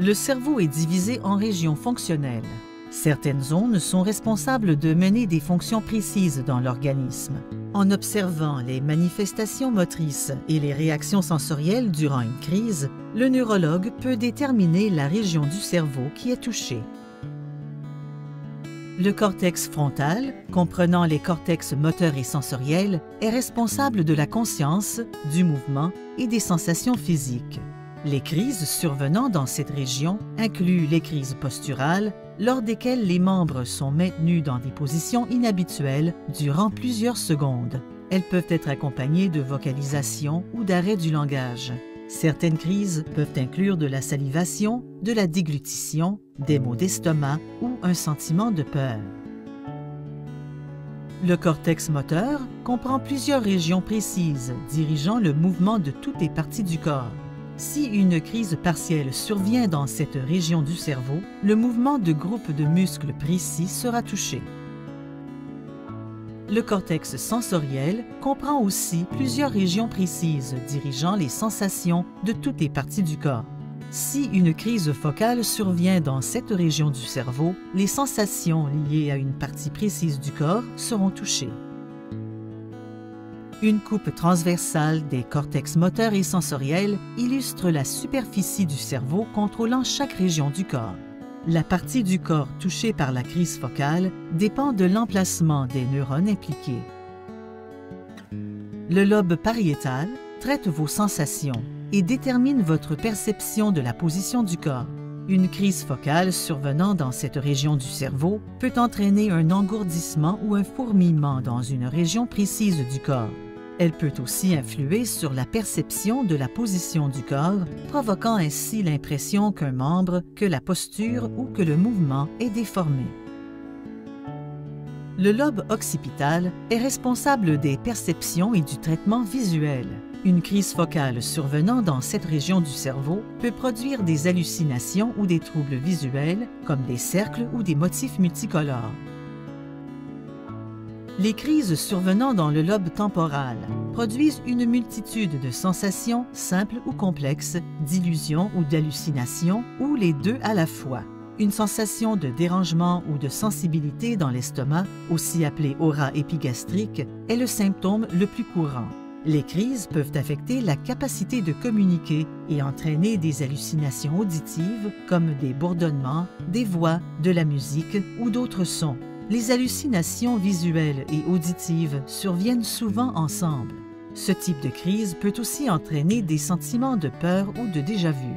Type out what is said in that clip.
Le cerveau est divisé en régions fonctionnelles. Certaines zones sont responsables de mener des fonctions précises dans l'organisme. En observant les manifestations motrices et les réactions sensorielles durant une crise, le neurologue peut déterminer la région du cerveau qui est touchée. Le cortex frontal, comprenant les cortex moteurs et sensoriels, est responsable de la conscience, du mouvement et des sensations physiques. Les crises survenant dans cette région incluent les crises posturales, lors desquelles les membres sont maintenus dans des positions inhabituelles durant plusieurs secondes. Elles peuvent être accompagnées de vocalisation ou d'arrêt du langage. Certaines crises peuvent inclure de la salivation, de la déglutition, des maux d'estomac ou un sentiment de peur. Le cortex moteur comprend plusieurs régions précises dirigeant le mouvement de toutes les parties du corps. Si une crise partielle survient dans cette région du cerveau, le mouvement de groupes de muscles précis sera touché. Le cortex sensoriel comprend aussi plusieurs régions précises dirigeant les sensations de toutes les parties du corps. Si une crise focale survient dans cette région du cerveau, les sensations liées à une partie précise du corps seront touchées. Une coupe transversale des cortex moteurs et sensoriels illustre la superficie du cerveau contrôlant chaque région du corps. La partie du corps touchée par la crise focale dépend de l'emplacement des neurones impliqués. Le lobe pariétal traite vos sensations et détermine votre perception de la position du corps. Une crise focale survenant dans cette région du cerveau peut entraîner un engourdissement ou un fourmillement dans une région précise du corps. Elle peut aussi influer sur la perception de la position du corps, provoquant ainsi l'impression qu'un membre, que la posture ou que le mouvement est déformé. Le lobe occipital est responsable des perceptions et du traitement visuel. Une crise focale survenant dans cette région du cerveau peut produire des hallucinations ou des troubles visuels, comme des cercles ou des motifs multicolores. Les crises survenant dans le lobe temporal produisent une multitude de sensations simples ou complexes, d'illusions ou d'hallucinations, ou les deux à la fois. Une sensation de dérangement ou de sensibilité dans l'estomac, aussi appelée aura épigastrique, est le symptôme le plus courant. Les crises peuvent affecter la capacité de communiquer et entraîner des hallucinations auditives comme des bourdonnements, des voix, de la musique ou d'autres sons. Les hallucinations visuelles et auditives surviennent souvent ensemble. Ce type de crise peut aussi entraîner des sentiments de peur ou de déjà-vu.